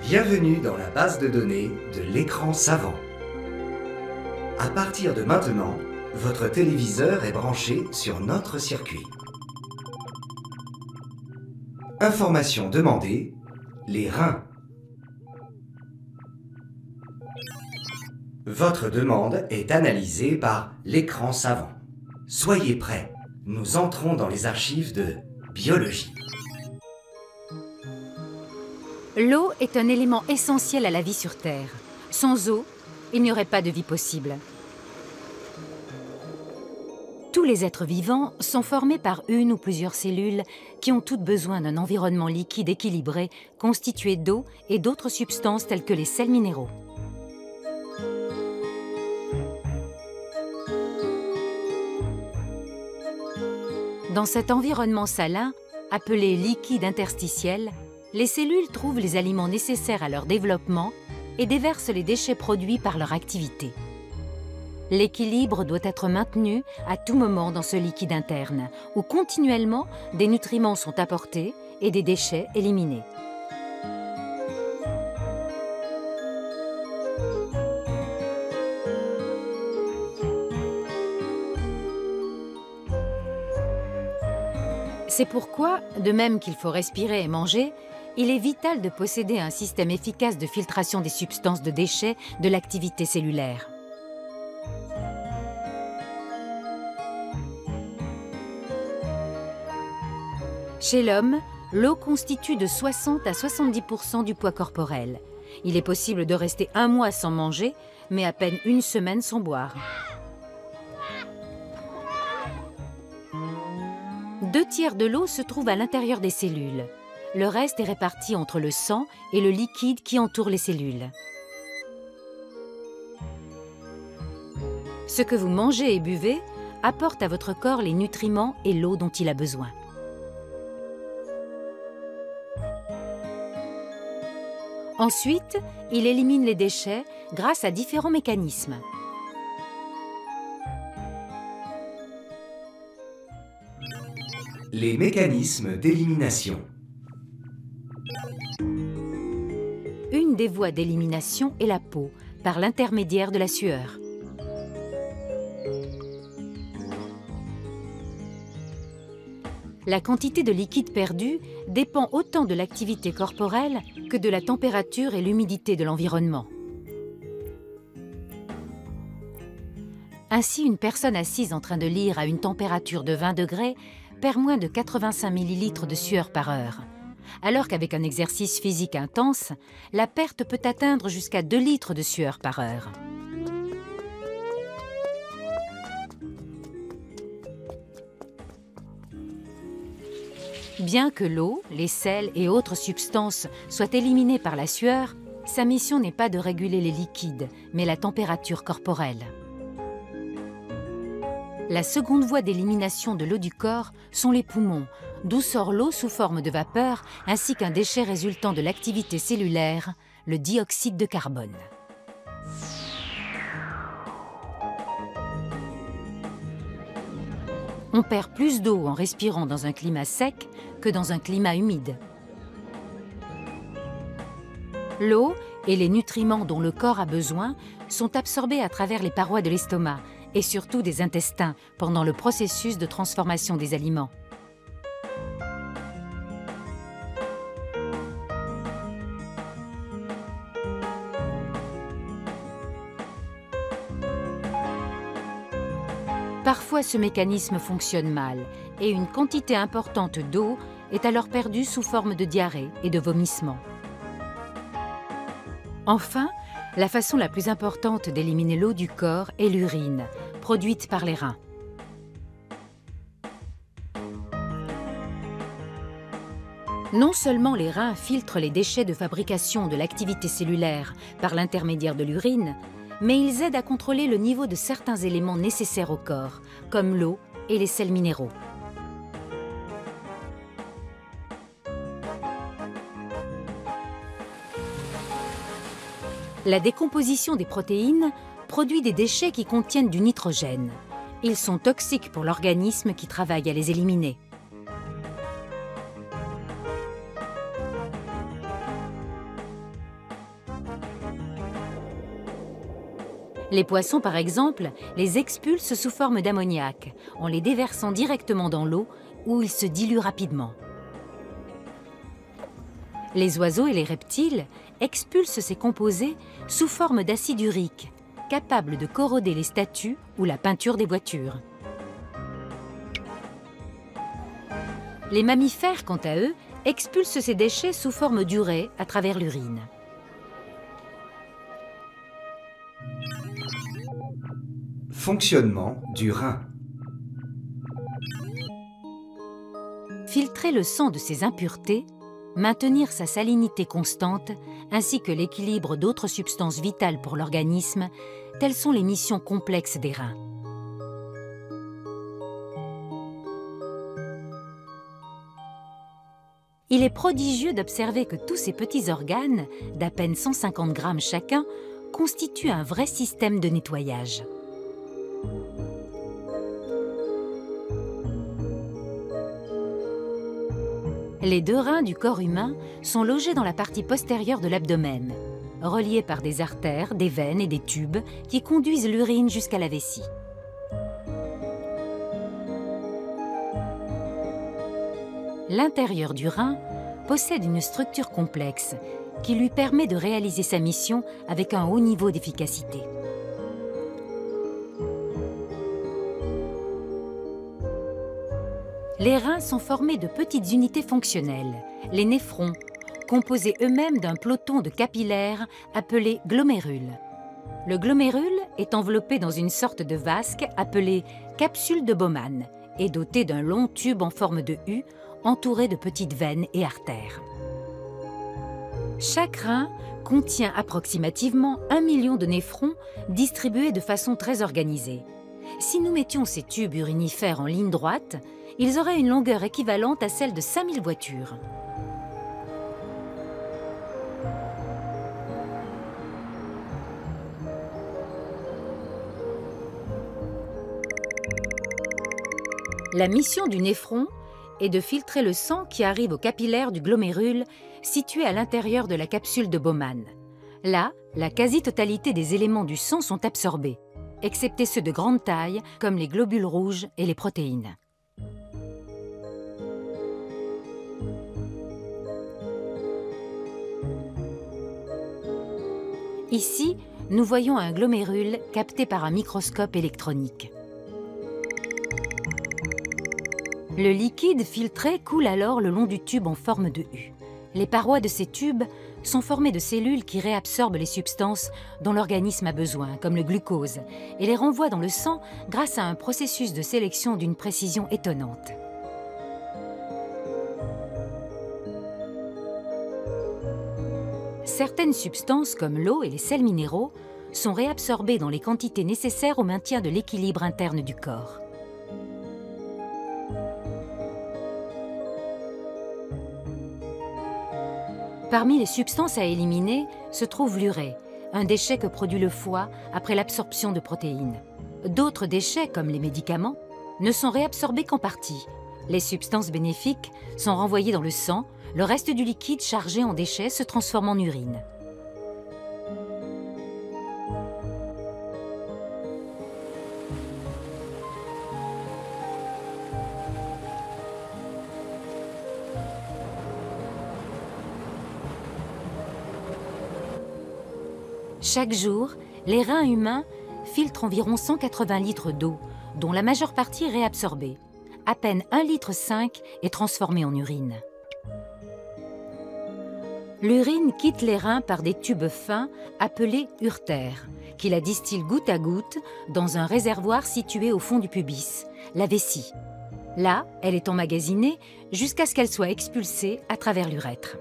Bienvenue dans la base de données de l'écran savant. À partir de maintenant, votre téléviseur est branché sur notre circuit. Information demandée, les reins. Votre demande est analysée par l'écran savant. Soyez prêts, nous entrons dans les archives de biologie. L'eau est un élément essentiel à la vie sur Terre. Sans eau, il n'y aurait pas de vie possible. Tous les êtres vivants sont formés par une ou plusieurs cellules qui ont toutes besoin d'un environnement liquide équilibré constitué d'eau et d'autres substances telles que les sels minéraux. Dans cet environnement salin, appelé liquide interstitiel, les cellules trouvent les aliments nécessaires à leur développement et déversent les déchets produits par leur activité. L'équilibre doit être maintenu à tout moment dans ce liquide interne, où continuellement des nutriments sont apportés et des déchets éliminés. C'est pourquoi, de même qu'il faut respirer et manger, il est vital de posséder un système efficace de filtration des substances de déchets de l'activité cellulaire. Chez l'homme, l'eau constitue de 60 à 70% du poids corporel. Il est possible de rester un mois sans manger, mais à peine une semaine sans boire. 2/3 de l'eau se trouve à l'intérieur des cellules. Le reste est réparti entre le sang et le liquide qui entoure les cellules. Ce que vous mangez et buvez apporte à votre corps les nutriments et l'eau dont il a besoin. Ensuite, il élimine les déchets grâce à différents mécanismes. Les mécanismes d'élimination. Une des voies d'élimination est la peau, par l'intermédiaire de la sueur. La quantité de liquide perdu dépend autant de l'activité corporelle que de la température et l'humidité de l'environnement. Ainsi, une personne assise en train de lire à une température de 20 degrés perd moins de 85 ml de sueur par heure, alors qu'avec un exercice physique intense, la perte peut atteindre jusqu'à 2 litres de sueur par heure. Bien que l'eau, les sels et autres substances soient éliminés par la sueur, sa mission n'est pas de réguler les liquides, mais la température corporelle. La seconde voie d'élimination de l'eau du corps sont les poumons, d'où sort l'eau sous forme de vapeur ainsi qu'un déchet résultant de l'activité cellulaire, le dioxyde de carbone. On perd plus d'eau en respirant dans un climat sec que dans un climat humide. L'eau et les nutriments dont le corps a besoin sont absorbés à travers les parois de l'estomac et surtout des intestins pendant le processus de transformation des aliments. Parfois, ce mécanisme fonctionne mal et une quantité importante d'eau est alors perdue sous forme de diarrhée et de vomissements. Enfin, la façon la plus importante d'éliminer l'eau du corps est l'urine, produite par les reins. Non seulement les reins filtrent les déchets de fabrication de l'activité cellulaire par l'intermédiaire de l'urine, mais ils aident à contrôler le niveau de certains éléments nécessaires au corps, comme l'eau et les sels minéraux. La décomposition des protéines produit des déchets qui contiennent du nitrogène. Ils sont toxiques pour l'organisme qui travaille à les éliminer. Les poissons, par exemple, les expulsent sous forme d'ammoniac, en les déversant directement dans l'eau où ils se diluent rapidement. Les oiseaux et les reptiles expulsent ces composés sous forme d'acide urique, capable de corroder les statues ou la peinture des voitures. Les mammifères, quant à eux, expulsent ces déchets sous forme d'urée à travers l'urine. Fonctionnement du rein. Filtrer le sang de ses impuretés, maintenir sa salinité constante, ainsi que l'équilibre d'autres substances vitales pour l'organisme, telles sont les missions complexes des reins. Il est prodigieux d'observer que tous ces petits organes, d'à peine 150 grammes chacun, constituent un vrai système de nettoyage. Les deux reins du corps humain sont logés dans la partie postérieure de l'abdomen, reliés par des artères, des veines et des tubes qui conduisent l'urine jusqu'à la vessie. L'intérieur du rein possède une structure complexe qui lui permet de réaliser sa mission avec un haut niveau d'efficacité. Les reins sont formés de petites unités fonctionnelles, les néphrons, composés eux-mêmes d'un peloton de capillaires appelé glomérule. Le glomérule est enveloppé dans une sorte de vasque appelée capsule de Bowman et doté d'un long tube en forme de U entouré de petites veines et artères. Chaque rein contient approximativement 1 million de néphrons distribués de façon très organisée. Si nous mettions ces tubes urinifères en ligne droite, ils auraient une longueur équivalente à celle de 5000 voitures. La mission du néphron est de filtrer le sang qui arrive au capillaire du glomérule situé à l'intérieur de la capsule de Bowman. Là, la quasi-totalité des éléments du sang sont absorbés, excepté ceux de grande taille comme les globules rouges et les protéines. Ici, nous voyons un glomérule capté par un microscope électronique. Le liquide filtré coule alors le long du tube en forme de U. Les parois de ces tubes sont formées de cellules qui réabsorbent les substances dont l'organisme a besoin, comme le glucose, et les renvoient dans le sang grâce à un processus de sélection d'une précision étonnante. Certaines substances, comme l'eau et les sels minéraux, sont réabsorbées dans les quantités nécessaires au maintien de l'équilibre interne du corps. Parmi les substances à éliminer se trouve l'urée, un déchet que produit le foie après l'absorption de protéines. D'autres déchets, comme les médicaments, ne sont réabsorbés qu'en partie. Les substances bénéfiques sont renvoyées dans le sang, le reste du liquide chargé en déchets se transforme en urine. Chaque jour, les reins humains filtrent environ 180 litres d'eau, dont la majeure partie est réabsorbée. À peine 1,5 litre est transformé en urine. L'urine quitte les reins par des tubes fins appelés urtères, qui la distillent goutte à goutte dans un réservoir situé au fond du pubis, la vessie. Là, elle est emmagasinée jusqu'à ce qu'elle soit expulsée à travers l'urètre.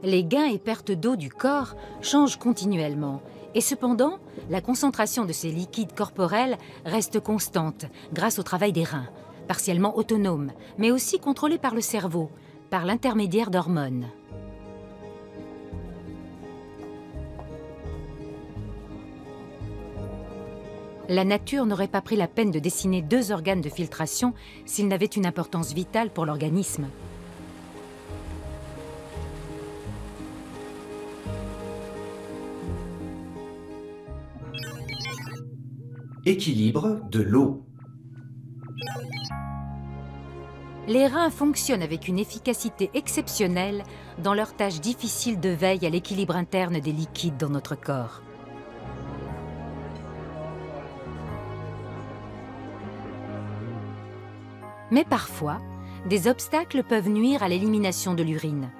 Les gains et pertes d'eau du corps changent continuellement, et cependant, la concentration de ces liquides corporels reste constante grâce au travail des reins, partiellement autonome, mais aussi contrôlé par le cerveau, par l'intermédiaire d'hormones. La nature n'aurait pas pris la peine de dessiner 2 organes de filtration s'ils n'avaient une importance vitale pour l'organisme. Équilibre de l'eau. Les reins fonctionnent avec une efficacité exceptionnelle dans leur tâche difficile de veille à l'équilibre interne des liquides dans notre corps. Mais parfois, des obstacles peuvent nuire à l'élimination de l'urine.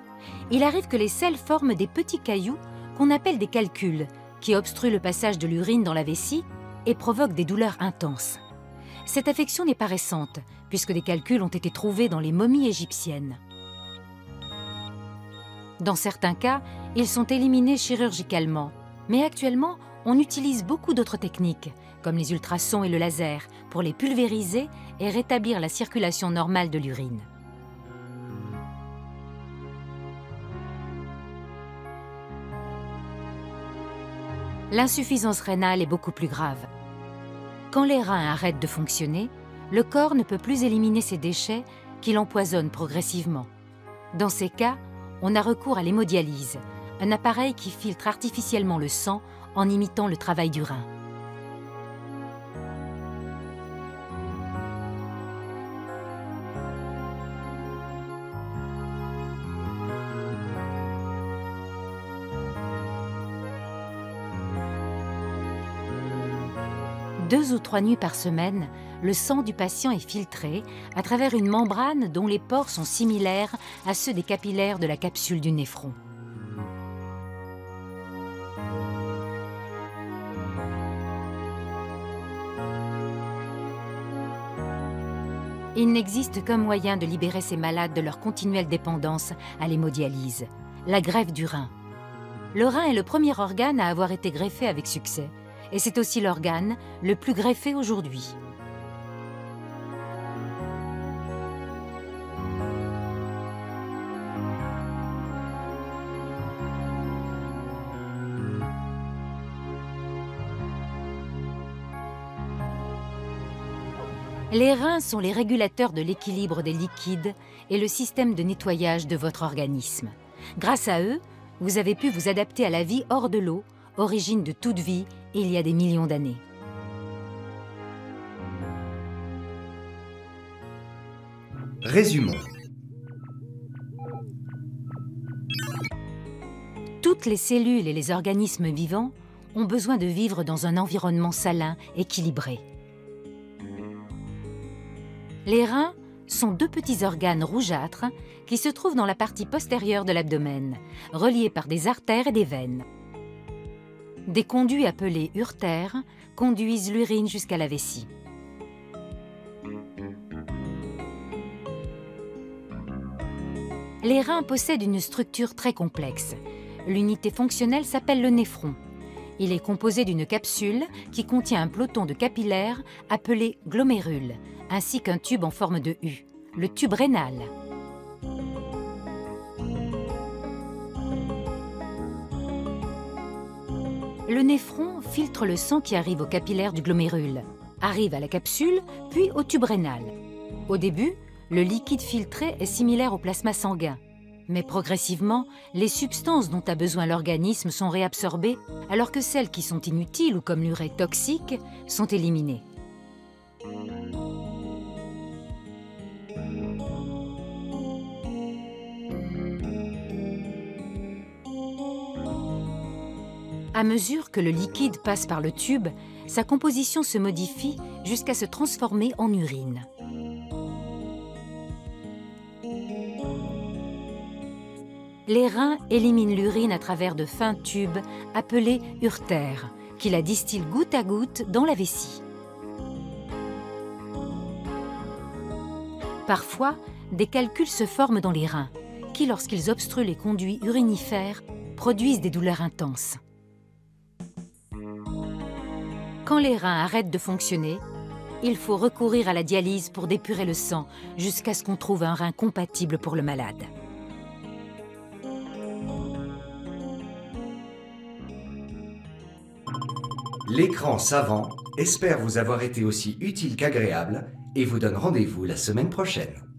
Il arrive que les selles forment des petits cailloux qu'on appelle des calculs, qui obstruent le passage de l'urine dans la vessie et provoquent des douleurs intenses. Cette affection n'est pas récente, puisque des calculs ont été trouvés dans les momies égyptiennes. Dans certains cas, ils sont éliminés chirurgicalement, mais actuellement, on utilise beaucoup d'autres techniques, comme les ultrasons et le laser, pour les pulvériser et rétablir la circulation normale de l'urine. L'insuffisance rénale est beaucoup plus grave. Quand les reins arrêtent de fonctionner, le corps ne peut plus éliminer ces déchets qui l'empoisonnent progressivement. Dans ces cas, on a recours à l'hémodialyse, un appareil qui filtre artificiellement le sang en imitant le travail du rein. Deux ou 3 nuits par semaine, le sang du patient est filtré à travers une membrane dont les pores sont similaires à ceux des capillaires de la capsule du néphron. Il n'existe qu'un moyen de libérer ces malades de leur continuelle dépendance à l'hémodialyse, la greffe du rein. Le rein est le premier organe à avoir été greffé avec succès. Et c'est aussi l'organe le plus greffé aujourd'hui. Les reins sont les régulateurs de l'équilibre des liquides et le système de nettoyage de votre organisme. Grâce à eux, vous avez pu vous adapter à la vie hors de l'eau, origine de toute vie il y a des millions d'années. Résumons. Toutes les cellules et les organismes vivants ont besoin de vivre dans un environnement salin, équilibré. Les reins sont 2 petits organes rougeâtres qui se trouvent dans la partie postérieure de l'abdomen, reliés par des artères et des veines. Des conduits appelés urtères conduisent l'urine jusqu'à la vessie. Les reins possèdent une structure très complexe. L'unité fonctionnelle s'appelle le néphron. Il est composé d'une capsule qui contient un peloton de capillaires appelé glomérule, ainsi qu'un tube en forme de U, le tube rénal. Le néphron filtre le sang qui arrive au capillaire du glomérule, arrive à la capsule, puis au tube rénal. Au début, le liquide filtré est similaire au plasma sanguin, mais progressivement, les substances dont a besoin l'organisme sont réabsorbées, alors que celles qui sont inutiles ou comme l'urée toxique sont éliminées. À mesure que le liquide passe par le tube, sa composition se modifie jusqu'à se transformer en urine. Les reins éliminent l'urine à travers de fins tubes appelés uretères, qui la distillent goutte à goutte dans la vessie. Parfois, des calculs se forment dans les reins, qui, lorsqu'ils obstruent les conduits urinifères, produisent des douleurs intenses. Quand les reins arrêtent de fonctionner, il faut recourir à la dialyse pour dépurer le sang jusqu'à ce qu'on trouve un rein compatible pour le malade. L'écran savant espère vous avoir été aussi utile qu'agréable et vous donne rendez-vous la semaine prochaine.